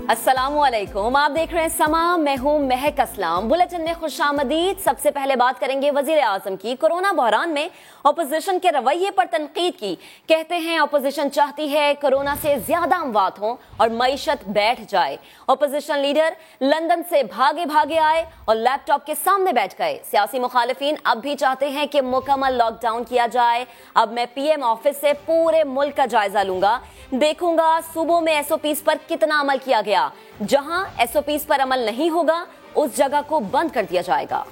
अस्सलाम वालेकुम, आप देख रहे हैं समा, मैं हूं महक असलम। बुलेटिन में खुशामदीद। सबसे पहले बात करेंगे वजीर आजम की। कोरोना बहरान में अपोजिशन के रवैये पर तनकीद की। कहते हैं अपोजिशन चाहती है कोरोना से ज्यादा अमवात हों और मईशत बैठ जाए। अपोजिशन लीडर लंदन से भागे भागे आए और लैपटॉप के सामने बैठ गए। सियासी मुखालिफिन अब भी चाहते हैं कि मुकम्मल लॉकडाउन किया जाए। अब मैं पीएम ऑफिस से पूरे मुल्क का जायजा लूंगा, देखूंगा सूबों में एसओपीज पर कितना अमल किया गया। जहां एसओपीज पर अमल नहीं होगा उस जगह को बंद कर दिया जाएगा।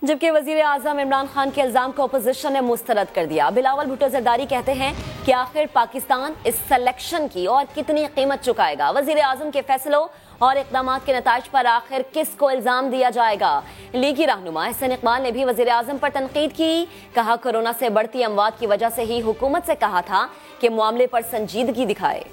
जबकि वजीर आजम इमरान खान के इल्जाम को अपोजिशन ने मुस्तरद कर दिया। बिलावल भुट्टो जरदारी कहते हैं कि आखिर पाकिस्तान इस सिलेक्शन की और कितनी कीमत चुकाएगा। वजीर आजम के फैसलों और इकदाम के नताज पर आखिर किसको इल्जाम दिया जाएगा। लीगी रहनुमा अहसन इकबाल ने भी वजीर आजम पर तनकीद की। कहा कोरोना से बढ़ती अमवात की वजह से ही हुकूमत से कहा था कि मामले पर संजीदगी दिखाए।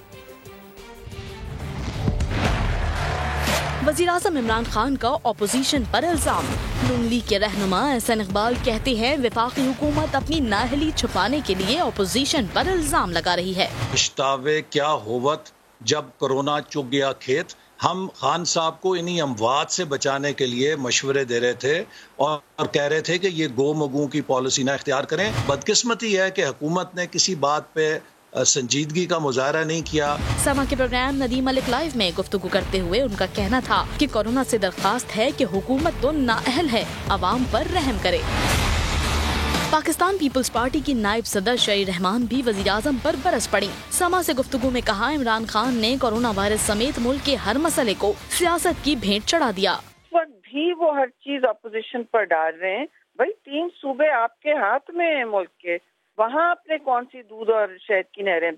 वज़ीर आज़म इमरान खान का अपोजिशन पर इल्जाम। नून लीग के रहनुमा अहसन इकबाल कहते हैं वफाकी हुकूमत अपनी नाअहली छुपाने के लिए अपोजिशन पर इल्जाम लगा रही है। इश्तावे क्या होवत जब कोरोना चुग गया खेत। हम खान साहब को इन्हीं अमवात से बचाने के लिए मशवरे दे रहे थे और कह रहे थे कि ये गो मगू की पॉलिसी ना इख्तियार करें। बदकिस्मती है कि हुकूमत ने किसी बात पे संजीदगी का मुजाहरा नहीं किया। समा के प्रोग्राम नदीम मलिक लाइव में गुफ्तगू करते हुए उनका कहना था कि कोरोना से दरख्वास्त है कि हुकूमत तो नाअहल है, अवाम पर रहम करे। पाकिस्तान पीपल्स पार्टी की नायब सदर शरी रहमान भी वजीर आजम पर बरस पड़ी। समा से गुफ्तगू में कहा इमरान खान ने कोरोना वायरस समेत मुल्क के हर मसले को सियासत की भेंट चढ़ा दिया। इस वक्त भी वो हर चीज अपोजिशन पर डाल रहे हैं। भाई 3 सूबे आपके हाथ में है मुल्क के, वहाँ आपने कौन सी दूध और शहद की नहरें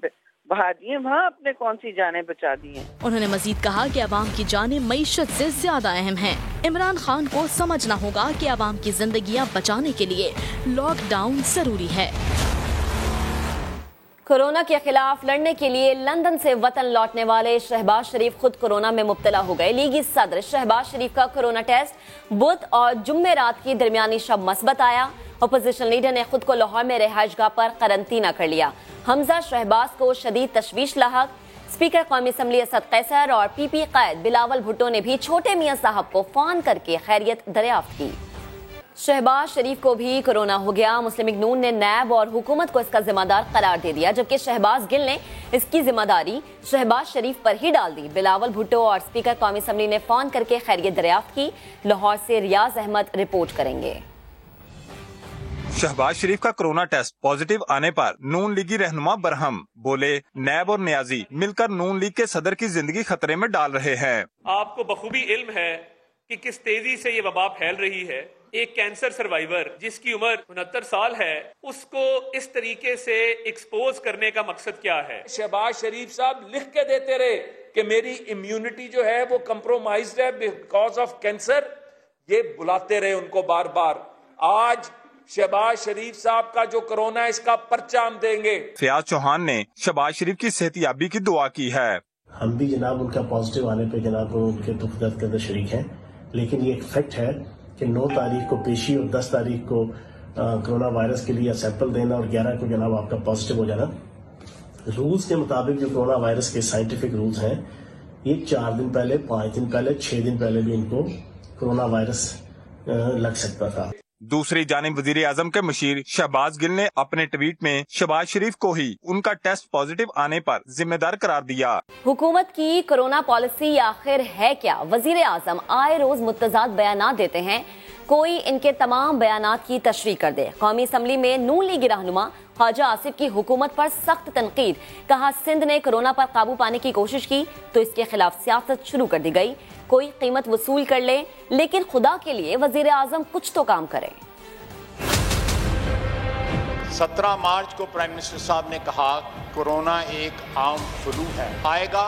बहा दी हैं, वहाँ आपने कौन सी जानें बचा दी हैं। उन्होंने मजीद कहा कि अवाम की जानें मईशत से ज्यादा अहम हैं। इमरान खान को समझना होगा कि अवाम की जिंदगियाँ बचाने के लिए लॉकडाउन जरूरी है। कोरोना के खिलाफ लड़ने के लिए लंदन से वतन लौटने वाले शहबाज शरीफ खुद कोरोना में मुब्तला हो गए। लीगी सदर शहबाज शरीफ का कोरोना टेस्ट बुध और जुम्मे रात की दरमियानी शब मस्बत आया। अपोजिशन लीडर ने खुद को लाहौर में रिहाइशगाह पर करंटीना कर लिया। हमजा शहबाज को शदीद तशवीश लाहक। स्पीकर कौमी असम्बली असद कैसर और पीपी कायद बिलावल भुट्टो ने भी छोटे मियां साहब को फोन करके खैरियत दरियाफ्त की। शहबाज शरीफ को भी कोरोना हो गया। मुस्लिम लीग नून ने नैब और हुकूमत को इसका जिम्मेदार करार दे दिया, जबकि शहबाज गिल ने इसकी जिम्मेदारी शहबाज शरीफ पर ही डाल दी। बिलावल भुट्टो और स्पीकर कौमी असम्बली ने फोन करके खैरियत दरियाफ्त की। लाहौर से रियाज अहमद रिपोर्ट करेंगे। शहबाज शरीफ का कोरोना टेस्ट पॉजिटिव आने पर नून लीगी रहनुमा बरहम बोले नैब और नियाजी मिलकर नून लीग के सदर की जिंदगी खतरे में डाल रहे हैं। आपको बखूबी इल्म है कि किस तेजी से ये वबा फैल रही है। एक कैंसर सर्वाइवर जिसकी उम्र 69 साल है, उसको इस तरीके से एक्सपोज करने का मकसद क्या है। शहबाज शरीफ साहब लिख के देते रहे कि मेरी इम्यूनिटी जो है वो कंप्रोमाइज्ड है बिकॉज ऑफ कैंसर। ये बुलाते रहे उनको बार बार। आज शहबाज शरीफ साहब का जो कोरोना है इसका पर्चा हम देंगे। फयाज चौहान ने शहबाज शरीफ की सेहतियाबी की दुआ की है। हम भी जनाब उनका पॉजिटिव आने पे जनाब उनके दुख दर्द के अंदर शरीक हैं, लेकिन ये एक फैक्ट है कि 9 तारीख को पेशी और 10 तारीख को कोरोना वायरस के लिए सैंपल देना और 11 को जनाब आपका पॉजिटिव हो जाना। रूल्स के मुताबिक जो कोरोना वायरस के साइंटिफिक रूल्स हैं, ये 4 दिन पहले, 5 दिन पहले, 6 दिन पहले भी इनको कोरोना वायरस लग सकता था। दूसरी जानिब वजीर आजम के मशीर शहबाज गिल ने अपने ट्वीट में शहबाज शरीफ को ही उनका टेस्ट पॉजिटिव आने पर जिम्मेदार करार दिया। हुकूमत की कोरोना पॉलिसी आखिर है क्या? वजीर आजम आए रोज मुतजाद बयानात देते हैं, कोई इनके तमाम बयानात की तशरीह कर दे। कौमी असम्बली में नून लीगी रहनुमा ख्वाजा आसिफ की हुकूमत पर सख्त तनकीद। कहा सिंध ने कोरोना पर काबू पाने की कोशिश की तो इसके खिलाफ सियासत शुरू कर दी गई। कोई कीमत वसूल कर ले, लेकिन खुदा के लिए वजीर आजम कुछ तो काम करे। 17 मार्च को प्राइम मिनिस्टर साहब ने कहा कोरोना एक आम फ्लू है, आएगा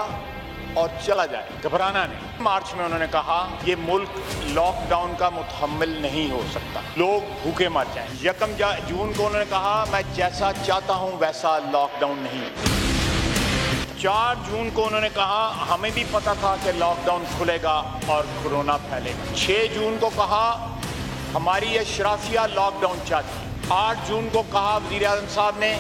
और चला जाए, घबराना नहीं। मार्च में उन्होंने कहा ये मुल्क लॉकडाउन का मुतहम्मिल नहीं हो सकता, लोग भूखे मर जाएं। 1 जून को उन्होंने कहा मैं जैसा चाहता हूं वैसा लॉकडाउन नहीं। 4 जून को उन्होंने कहा हमें भी पता था कि लॉकडाउन खुलेगा और कोरोना फैलेगा। 6 जून को कहा हमारी अशराफिया लॉकडाउन चाहती है। 8 जून को कहा वज़ीर आज़म साहब ने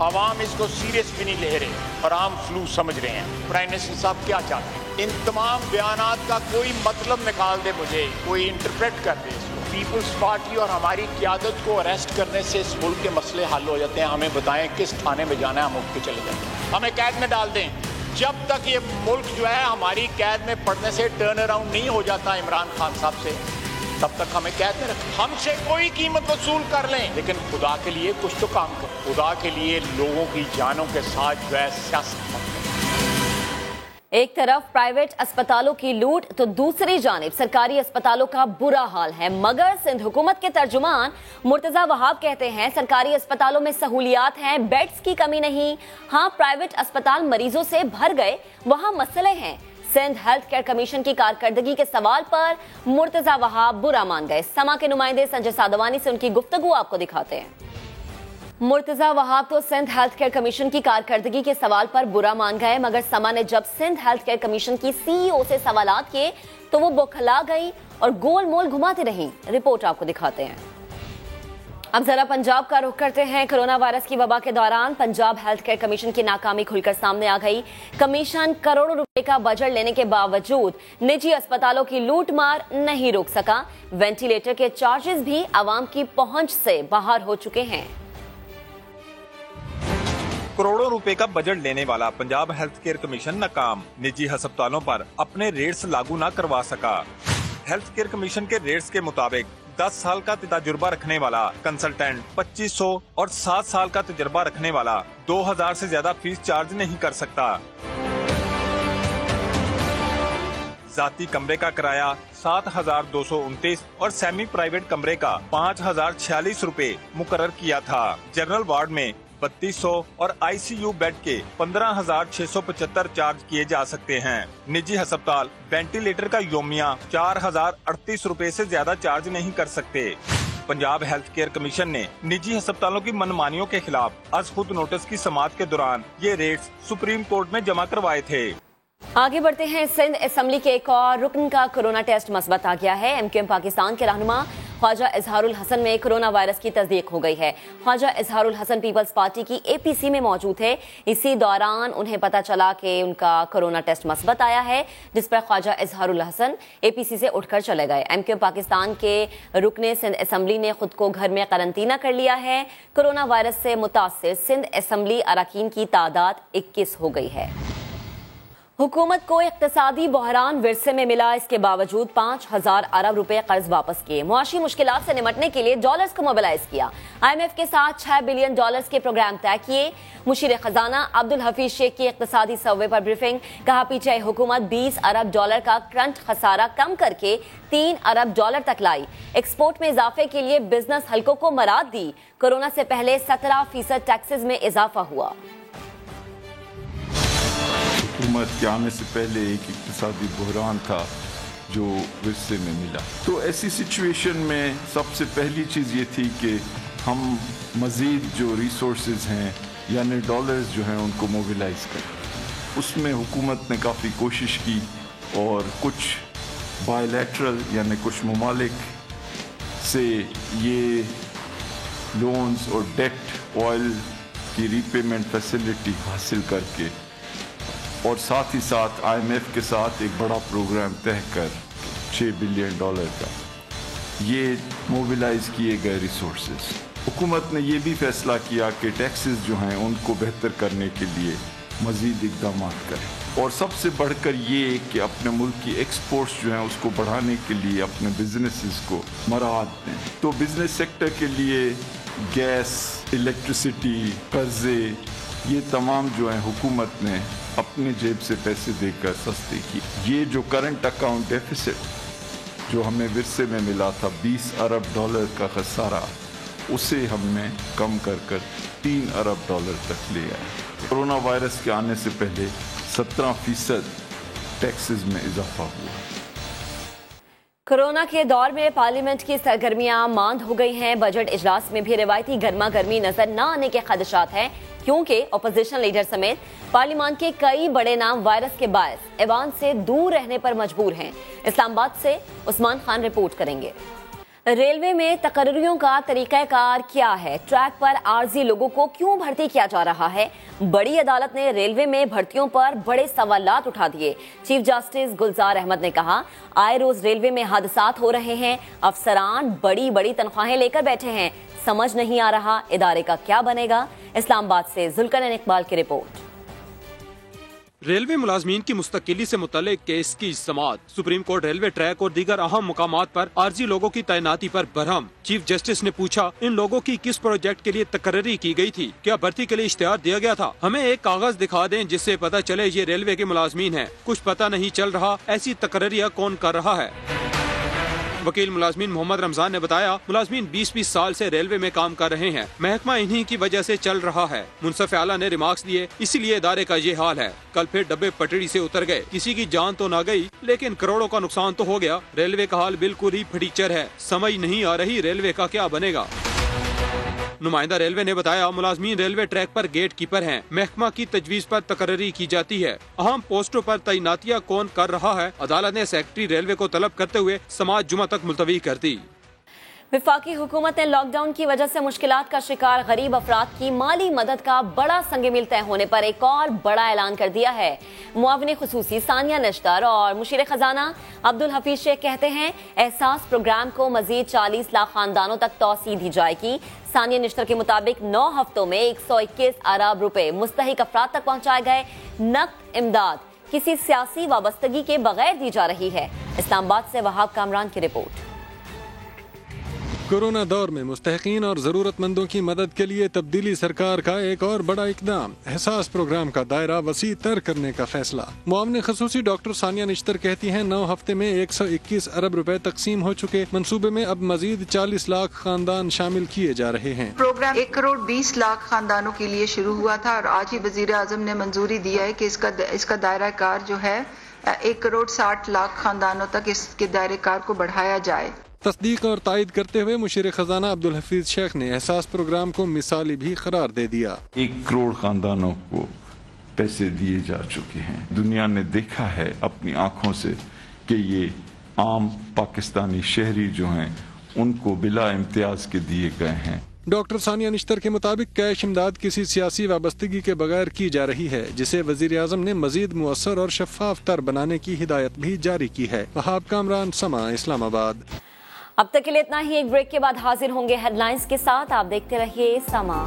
आवाम इसको सीरियस भी नहीं ले रहे और आम फ्लू समझ रहे हैं। प्राइम मिनिस्टर साहब क्या चाहते हैं? इन तमाम बयानात का कोई मतलब निकाल दे, मुझे कोई इंटरप्रेट कर दे इसको। पीपल्स पार्टी और हमारी क़यादत को अरेस्ट करने से इस मुल्क के मसले हल हो जाते हैं। हमें बताएं किस थाने में जाना है, हम उठ के चले जाते हैं, हमें कैद में डाल दें। जब तक ये मुल्क जो है हमारी कैद में पड़ने से टर्न अराउंड नहीं हो जाता इमरान खान साहब से, तब तक हमें कैद में रखें। हमसे कोई कीमत वसूल कर लें, लेकिन खुदा के लिए कुछ तो काम करें। खुदा के लिए लोगों की जानों के साथ जो है सियासत मत करें। एक तरफ प्राइवेट अस्पतालों की लूट तो दूसरी जानिब सरकारी अस्पतालों का बुरा हाल है, मगर सिंध हुकूमत के तर्जुमान मुर्तजा वहाब कहते हैं सरकारी अस्पतालों में सहूलियात हैं, बेड्स की कमी नहीं। हाँ, प्राइवेट अस्पताल मरीजों से भर गए, वहाँ मसले हैं। सिंध हेल्थ केयर कमीशन की कारकर्दगी के सवाल पर मुर्तजा वहाब बुरा मान गए। समा के नुमाइंदे संजय सादवानी से उनकी गुफ्तगू आपको दिखाते हैं। मुर्तजा वहाब तो सिंध हेल्थ केयर कमीशन की कारकर्दगी के सवाल पर बुरा मान गए, मगर समा ने जब सिंध हेल्थ केयर कमीशन की सीईओ से सवालात किए तो वो बौखला गई और गोल मोल घुमाती रही। रिपोर्ट आपको दिखाते हैं। अब जरा पंजाब का रुख करते हैं। कोरोना वायरस की वबा के दौरान पंजाब हेल्थ केयर कमीशन की नाकामी खुलकर सामने आ गई। कमीशन करोड़ों रुपए का बजट लेने के बावजूद निजी अस्पतालों की लूट मार नहीं रोक सका। वेंटिलेटर के चार्जेस भी आवाम की पहुंच से बाहर हो चुके हैं। करोड़ों रुपए का बजट लेने वाला पंजाब हेल्थ केयर कमीशन नाकाम, निजी अस्पतालों पर अपने रेट्स लागू न करवा सका। हेल्थ केयर कमीशन के रेट्स के मुताबिक 10 साल का तजुर्बा रखने वाला कंसल्टेंट 2500 और 7 साल का तजुर्बा रखने वाला 2000 से ज्यादा फीस चार्ज नहीं कर सकता। जाती कमरे का किराया 7229 और सेमी प्राइवेट कमरे का 5046 रुपए मुकर्रर किया था। जनरल वार्ड में 3200 और आईसीयू बेड के 15675 चार्ज किए जा सकते हैं। निजी अस्पताल वेंटिलेटर का योमिया 4038 रुपए से ज्यादा चार्ज नहीं कर सकते। पंजाब हेल्थ केयर कमीशन ने निजी अस्पतालों की मनमानियों के खिलाफ आज खुद नोटिस की समाअत के दौरान ये रेट्स सुप्रीम कोर्ट में जमा करवाए थे। आगे बढ़ते हैं। सिंध असेंबली के एक और रुकन का कोरोना टेस्ट मस्बत आ गया है। एमक्यूएम पाकिस्तान के रहनुमा ख्वाजा इजहारुल हसन में कोरोना वायरस की तस्दीक हो गई है। ख्वाजा इजहारुल हसन पीपल्स पार्टी की एपीसी में मौजूद थे। इसी दौरान उन्हें पता चला कि उनका कोरोना टेस्ट मस्बत आया है, जिस पर ख्वाजा इजहारुल हसन एपीसी से उठकर चले गए। एमक्यूएम पाकिस्तान के रुकने सिंध असेंबली ने खुद को घर में करंतना कर लिया है। कोरोना वायरस से मुतासिर सिंध असेंबली अरकान की तादाद 21 हो गई है। हुकूमत को इक्तिसादी बहरान विरसे में मिला, इसके बावजूद 5000 अरब रुपए कर्ज वापस किए। मुआशी मुश्किलात से निमटने के लिए डॉलर्स को मोबिलाइज किया। IMF के साथ 6 बिलियन डॉलर्स के प्रोग्राम तय किए। मुशीर खजाना अब्दुल हफीज शेख की इक्तिसादी सर्वे पर ब्रीफिंग, कहा पीछे हुकूमत 20 अरब डॉलर का करंट खसारा कम करके 3 अरब डॉलर तक लाई। एक्सपोर्ट में इजाफे के लिए बिजनेस हलकों को मराद दी। कोरोना से पहले 17% टैक्सेस में इजाफा हुआ। हुकूमत के आने से पहले एक इक्तिसादी बहरान था जो विरसे में मिला। तो ऐसी सिचुएशन में सबसे पहली चीज़ ये थी कि हम मज़ीद जो रिसोर्सेज हैं यानी डॉलर्स जो हैं उनको मोबिलाइज करें। उसमें हुकूमत ने काफ़ी कोशिश की और कुछ बायलैटरल यानी कुछ ममालिक से ये लोन्स और डेट ऑयल की रीपेमेंट फैसिलिटी हासिल करके और साथ ही साथ IMF के साथ एक बड़ा प्रोग्राम तय कर 6 बिलियन डॉलर का ये मोबिलाइज किए गए रिसोर्सेज। हुकूमत ने ये भी फैसला किया कि टैक्सेस जो हैं उनको बेहतर करने के लिए मज़ीद इक़दाम करें और सबसे बढ़कर ये कि अपने मुल्क की एक्सपोर्ट्स जो हैं उसको बढ़ाने के लिए अपने बिजनेसेस को मराद दें। तो बिजनेस सेक्टर के लिए गैस, इलेक्ट्रिसिटी, कर्जे ये तमाम जो हैं हुकूमत ने अपने जेब से पैसे देकर सस्ते की। ये जो करंट अकाउंट डेफिसिट जो हमें विरसे में मिला था 20 अरब डॉलर का खसारा, उसे हमने कम कर 3 अरब डॉलर तक ले आए। कोरोना वायरस के आने से पहले 17% टैक्सेस में इजाफा हुआ। कोरोना के दौर में पार्लियामेंट की सरगर्मियां मांद हो गई हैं। बजट इजलास में भी रिवायती गर्मा गर्मी नजर न आने के खदशात हैं, क्योंकि अपोजिशन लीडर समेत पार्लियामान के कई बड़े नाम वायरस के बायस ऐवान से दूर रहने पर मजबूर हैं। इस्लामाबाद से उस्मान खान रिपोर्ट करेंगे। रेलवे में तकर्रियों का तरीक़ाकार क्या है? ट्रैक पर आर्जी लोगों को क्यों भर्ती किया जा रहा है? बड़ी अदालत ने रेलवे में भर्तियों पर बड़े सवालात उठा दिए। चीफ जस्टिस गुलजार अहमद ने कहा, आए रोज रेलवे में हादसात हो रहे हैं, अफसरान बड़ी बड़ी तनख्वाहें लेकर बैठे हैं, समझ नहीं आ रहा इदारे का क्या बनेगा। इस्लामाबाद से जुल्करनैन इकबाल की रिपोर्ट। रेलवे मुलाजमीन की मुस्तकिली से मुतल्लिक केस की समाअत। सुप्रीम कोर्ट रेलवे ट्रैक और दीगर अहम मुकामात पर आर्जी लोगों की तैनाती पर बरहम। चीफ जस्टिस ने पूछा, इन लोगों की किस प्रोजेक्ट के लिए तकर्री की गई थी? क्या भर्ती के लिए इश्तिहार दिया गया था? हमें एक कागज दिखा दें जिससे पता चले ये रेलवे के मुलाजमीन हैं। कुछ पता नहीं चल रहा, ऐसी तकर्रियां कौन कर रहा है? वकील मुलाजमीन मोहम्मद रमजान ने बताया, मुलाजमीन 20-20 साल से रेलवे में काम कर रहे हैं, महकमा इन्हीं की वजह से चल रहा है। मुंसफ आला ने रिमार्क्स दिए, इसीलिए इदारे का ये हाल है। कल फिर डब्बे पटड़ी से उतर गए, किसी की जान तो ना गई लेकिन करोड़ों का नुकसान तो हो गया। रेलवे का हाल बिल्कुल ही फटीचर है, समझ नहीं आ रही रेलवे का क्या बनेगा। नुमाइंदा रेलवे ने बताया, मुलाजमीन रेलवे ट्रैक पर गेट कीपर हैं, महकमा की तजवीज पर तकर्री की जाती है। अहम पोस्टों पर तैनातियां कौन कर रहा है? अदालत ने सेक्रेटरी रेलवे को तलब करते हुए समाअत जुमा तक मुलतवी कर दी। वफाकी हुकूमत ने लॉकडाउन की वजह से मुश्किलात का शिकार गरीब अफराद की माली मदद का बड़ा संग-ए-मील तय होने पर एक और बड़ा ऐलान कर दिया है। मुआविन खुसूसी सानिया निश्तर और मुशीर खजाना अब्दुल हफीज शेख कहते हैं, एहसास प्रोग्राम को मजीद 40 लाख खानदानों तक तौसी दी जाएगी। सानिया निश्तर के मुताबिक 9 हफ्तों में 121 अरब रुपए मुस्तहिक अफराद तक पहुँचाए गए। नक़द इमदाद किसी सियासी वाबस्तगी के बगैर दी जा रही है। इस्लामाबाद से वहाब कामरान की रिपोर्ट। कोरोना दौर में मुस्तहिकीन और ज़रूरतमंदों की मदद के लिए तब्दीली सरकार का एक और बड़ा इक़दाम, एहसास प्रोग्राम का दायरा वसी तर करने का फैसला। मुआविन ख़ुसूसी डॉक्टर सानिया निश्तर कहती हैं, 9 हफ्ते में 121 अरब रुपए तकसीम हो चुके। मंसूबे में अब मजीद 40 लाख खानदान शामिल किए जा रहे हैं। प्रोग्राम 1 करोड़ 20 लाख खानदानों के लिए शुरू हुआ था और आज ही वज़ीर आज़म ने मंजूरी दिया है कि इसका दायरा कार जो है 1 करोड़ 60 लाख खानदानों तक इसके दायरे कार को बढ़ाया जाए। तस्दीक और तायद करते हुए मुशीर खजाना अब्दुल हफीज शेख ने एहसास प्रोग्राम को मिसाली भी करार दे दिया। 1 करोड़ खानदानों को पैसे दिए जा चुके हैं। दुनिया ने देखा है अपनी आंखों से कि ये आम पाकिस्तानी शहरी जो हैं उनको बिला इम्तियाज के दिए गए हैं। डॉक्टर सानिया निश्तर के मुताबिक कैश इमदाद किसी सियासी वाबस्तगी के बगैर की जा रही है, जिसे वजीर आज़म ने मजीद मुअस्सर और शफाफ तर बनाने की हिदायत भी जारी की है। वहाब कामरान, समा, इस्लामाबाद। अब तक के लिए इतना ही। एक ब्रेक के बाद हाजिर होंगे हेडलाइंस के साथ। आप देखते रहिए समा।